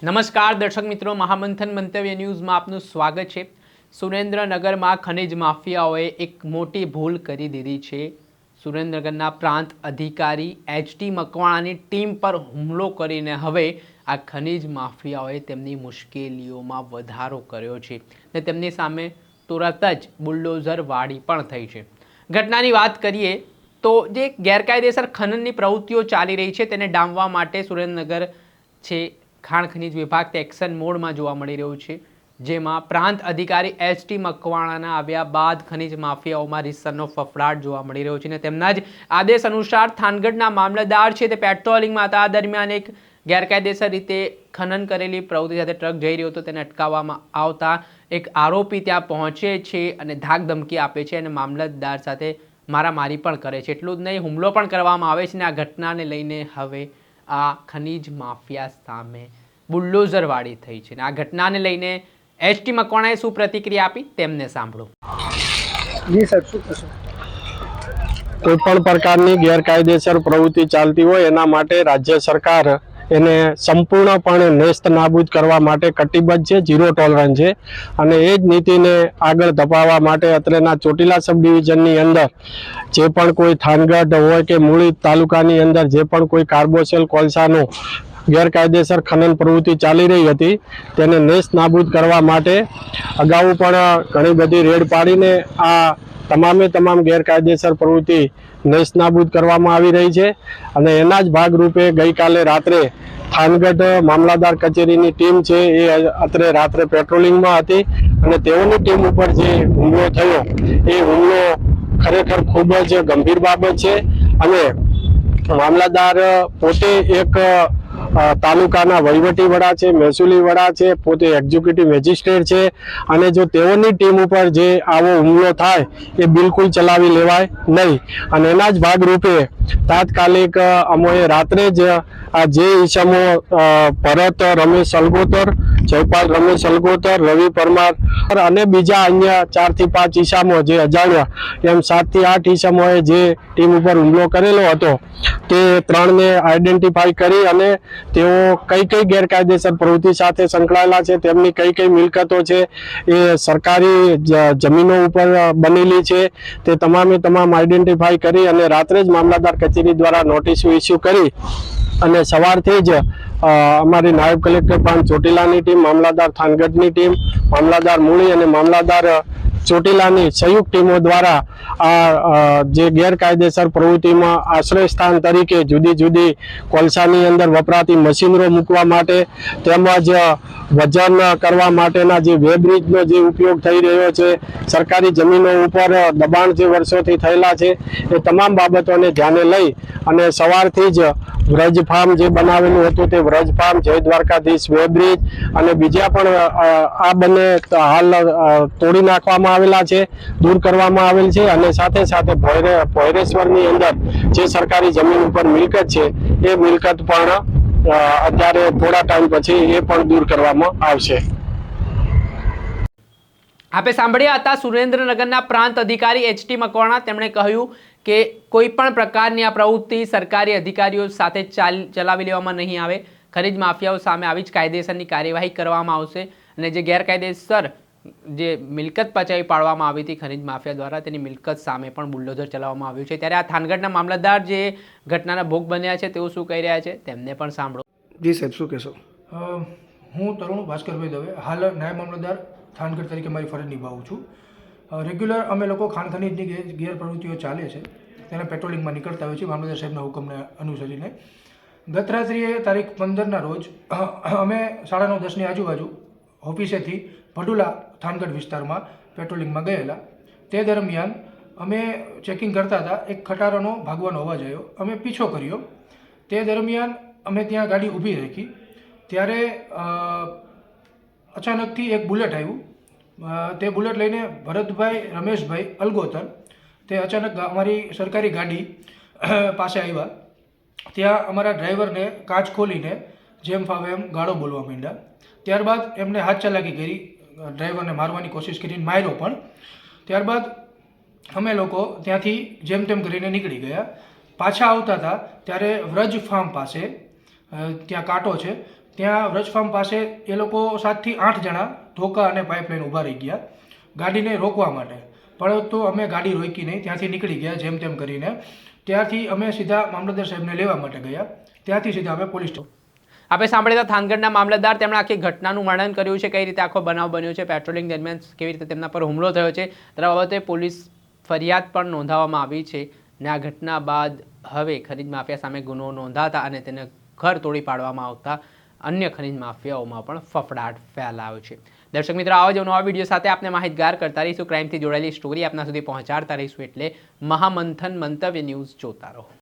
નમસ્કાર દર્શક મિત્રો, મહામંથન મંતવ્ય ન્યૂઝમાં આપનું સ્વાગત છે। સુરેન્દ્રનગરમાં ખનિજ માફિયાઓએ એક મોટી ભૂલ કરી દીધી છે। સુરેન્દ્રનગરના પ્રાંત અધિકારી એચ.ટી. મકવાણાની ટીમ પર હુમલો કરીને હવે આ ખનિજ માફિયાઓએ તેમની મુશ્કેલીઓમાં વધારો કર્યો છે અને તેમની સામે તુરત જ બુલડોઝર વાડી પણ થઈ છે। ઘટનાની વાત કરીએ તો જે ગેરકાયદેસર ખનનની પ્રવૃત્તિઓ ચાલી રહી છે તેને ડામવા માટે સુરેન્દ્રનગર છે ખાણ ખનિજ વિભાગ એક્શન મોડમાં જોવા મળી રહ્યું છે, જેમાં પ્રાંત અધિકારી એચ.ટી. મકવાણાના આવ્યા બાદ ખનિજ માફિયાઓમાં રીસરનો ફફડાટ જોવા મળી રહ્યો છે અને તેમના જ આદેશ અનુસાર થાનગઢના મામલતદાર છે તે પેટ્રોલિંગમાં હતા। આ દરમિયાન એક ગેરકાયદેસર રીતે ખનન કરેલી પ્રવૃત્તિ સાથે ટ્રક જઈ રહ્યો હતો, તેને અટકાવવામાં આવતા એક આરોપી ત્યાં પહોંચે છે અને ધાક ધમકી આપે છે અને મામલતદાર સાથે મારામારી પણ કરે છે। એટલું જ નહીં, હુમલો પણ કરવામાં આવે છે અને આ ઘટનાને લઈને હવે આ ખનિજ માફિયા સામે બુલડોઝર વાળી થઈ છે। આ ઘટનાને લઈને એચ.ટી. મકવાણાએ શું પ્રતિક્રિયા આપી તેમને સાંભળો। જી સાહેબ, શું કહેશો? કોઈ પણ પ્રકારની ગેરકાયદેસર પ્રવૃત્તિ ચાલતી હોય એના માટે રાજ્ય સરકાર એને સંપૂર્ણપણે નેસ્ત નાબૂદ કરવા માટે કટિબદ્ધ છે, ઝીરો ટોલરન્સ છે અને એ જ નીતિને આગળ ધપાવવા માટે અત્રેના ચોટીલા સબ ડિવિઝનની અંદર જે પણ કોઈ થાનગઢ હોય કે મૂળી તાલુકાની અંદર જે પણ કોઈ કાર્બોસેલ કોલસાનું ગેરકાયદેસર ખનન પ્રવૃત્તિ ચાલી રહી હતી તેને નેસ્ત નાબૂદ કરવા માટે અગાઉ પણ ઘણી બધી રેડ પાડીને આ તમામ ગેરકાયદેસર પ્રવૃત્તિ નેસ્ત નાબૂદ કરવામાં આવી રહી છે અને એના જ ભાગરૂપે ગઈકાલે રાત્રે થાનગઢ મામલતદાર કચેરીની ટીમ છે એ અત્રે રાત્રે પેટ્રોલિંગમાં હતી અને તેઓની ટીમ ઉપર જે હુમલો થયો એ હુમલો ખરેખર ખૂબ જ ગંભીર બાબત છે અને મામલતદાર પોતે એક તાલુકાના વહીવટી વડા છે, મહેસૂલી વડા છે, પોતે એક્ઝિક્યુટિવ મેજિસ્ટ્રેટ છે અને જો તેઓની ટીમ ઉપર જે આવો હુમલો થાય એ બિલકુલ ચલાવી લેવાય નહીં અને એના જ ભાગરૂપે તાત્કાલિક અમોએ રાત્રે જ આ જે ઈસમો ભરત રમેશ અલગોતર, જયપાલ રમેશ અલગોતર, રવિ પરમાર અને બીજા અન્ય 4 થી 5 ઈસમો જે અજાણ્યા એમ 7 થી 8 ઈસમોએ જે ટીમ ઉપર હુમલો કરેલો હતો તે 3ને આઈડેન્ટિફાઈ કરી અને તેઓ કઈ ગેરકાયદેસર પ્રવૃત્તિ સાથે સંકળાયેલા છે, તેમની કઈ મિલકતો છે એ સરકારી જમીનો ઉપર બનેલી છે તે તમામ આઈડેન્ટિફાઈ કરી અને રાત્રે જ મામલતદાર કચેરી દ્વારા નોટિસો ઇસ્યુ કરી અને સવારથી જ અમારી નાયબ કલેક્ટર પ્રાંત ચોટીલાની ટીમ, મામલતદાર થાનગઢની ટીમ, મામલતદાર મૂળી અને મામલતદાર ચોટીલાની સંયુક્ત ટીમો દ્વારા આ જે ગેરકાયદેસર પ્રવૃત્તિમાં આશ્રય સ્થાન તરીકે જુદી કોલસાની અંદર વપરાતી મશીનરો મૂકવા માટે તેમજ વજન કરવા માટેના જે વેબ્રિજનો જે ઉપયોગ થઈ રહ્યો છે, સરકારી જમીનો ઉપર દબાણ જે વર્ષોથી થયેલા છે એ તમામ બાબતોને ધ્યાને લઈ અને સવારથી જ વ્રજ ફાર્મ જે બનાવેલું હતું તે વ્રજ ફાર્મ, જય દ્વારકાધીશ વેબ્રિજ અને બીજા પણ આ બંને હાલ તોડી નાખવામાં આવેલા છે, દૂર કરવામાં આવેલ છે અને સાથે સાથે ભોયરેશ્વરની અંદર જે સરકારી જમીન ઉપર મિલકત છે એ મિલકત પણ અત્યારે થોડા ટાઈમ પછી એ પણ દૂર કરવામાં આવશે। આપે સાંભળ્યા હતા સુરેન્દ્રનગરના પ્રાંત અધિકારી એચ.ટી. મકવાણા। તેમણે કહ્યું કે કોઈ પણ પ્રકારની આ પ્રવૃત્તિ સરકારી અધિકારીઓ સાથે ચલાવી લેવામાં નહીં આવે। ખનિજ માફિયાઓ સામે આવી જ કાયદેસરની કાર્યવાહી કરવામાં આવશે અને જે ગેરકાયદેસર જે મિલકત પચાવી પાડવામાં આવી હતી ખનિજ માફિયા દ્વારા તેની મિલકત સામે પણ બુલડોઝર ચલાવવામાં આવ્યું છે। ત્યારે આ થાનગઢના મામલતદાર જે ઘટનાના ભોગ બન્યા છે તેઓ શું કહી રહ્યા છે તેમને પણ સાંભળો। જી સાહેબ, શું કહેશો? હું તરુણ ભાસ્કરભાઈ દવે, હાલ નાયબ મામલતદાર થાનગઢ તરીકે મારી ફરજ નિભાવું છું। રેગ્યુલર અમે લોકો ખાણ ખનીજની ગેરપ્રવૃત્તિઓ ચાલે છે તેને પેટ્રોલિંગમાં નીકળતા હોય છે મામલતદાર સાહેબના હુકમને અનુસરીને। ગત રાત્રિએ તારીખ 15ના રોજ અમે 9:30ની આજુબાજુ ઓફિસેથી ભડુલા થાનગઢ વિસ્તારમાં પેટ્રોલિંગમાં ગયેલા। તે દરમિયાન અમે ચેકિંગ કરતા હતા, એક ખટારાનો ભાગવાનો અવાજ આવ્યો, અમે પીછો કર્યો। તે દરમિયાન અમે ત્યાં ગાડી ઊભી રાખી ત્યારે અચાનકથી એક બુલેટ આવ્યું। તે બુલેટ લઈને ભરતભાઈ રમેશભાઈ અલગોતર તે અચાનક અમારી સરકારી ગાડી પાસે આવ્યા। ત્યાં અમારા ડ્રાઈવરને કાચ ખોલીને જેમ ફાવે એમ ગાળો બોલવા માંડ્યા। ત્યારબાદ એમને હાથ ચલાકી કરી, ડ્રાઈવરને મારવાની કોશિશ કરીને માર્યો પણ। ત્યારબાદ અમે લોકો ત્યાંથી જેમ તેમ કરીને નીકળી ગયા। પાછા આવતા હતા ત્યારે વ્રજ ફાર્મ પાસે ત્યાં કાંટો છે ત્યાં વ્રજ ફાર્મ પાસે એ લોકો 7 થી 8 જણા ધોકા અને પાઇપલાઇન ઊભા રહી ગયા ગાડીને રોકવા માટે, પરંતુ અમે ગાડી રોકી નહીં, ત્યાંથી નીકળી ગયા જેમ તેમ કરીને. ત્યાંથી અમે સીધા મામલતદાર સાહેબને લેવા માટે ગયા, ત્યાંથી સીધા અમે પોલીસ આપણે સાંભળ્યા હતા થાનગઢના મામલતદાર, તેમણે આખી ઘટનાનું વર્ણન કર્યું છે, કઈ રીતે આખો બનાવ બન્યો છે, પેટ્રોલિંગ દરમિયાન કેવી રીતે તેમના પર હુમલો થયો છે. તેના બાબતે પોલીસ ફરિયાદ પણ નોંધાવવામાં આવી છે અને આ ઘટના બાદ હવે ખનીજ માફિયા સામે ગુનો નોંધાતા અને તેને ઘર તોડી પાડવામાં આવતા અન્ય ખનીજ માફિયાઓમાં પણ ફફડાટ ફેલાયો છે. દર્શક મિત્રો, આવા જ નવા વિડીયો સાથે આપને માહિતગાર કરતા રહીશું, ક્રાઇમથી જોડાયેલી સ્ટોરી આપના સુધી પહોંચાડતા રહીશું. એટલે મહામંથન મંતવ્ય ન્યૂઝ જોતા રહો.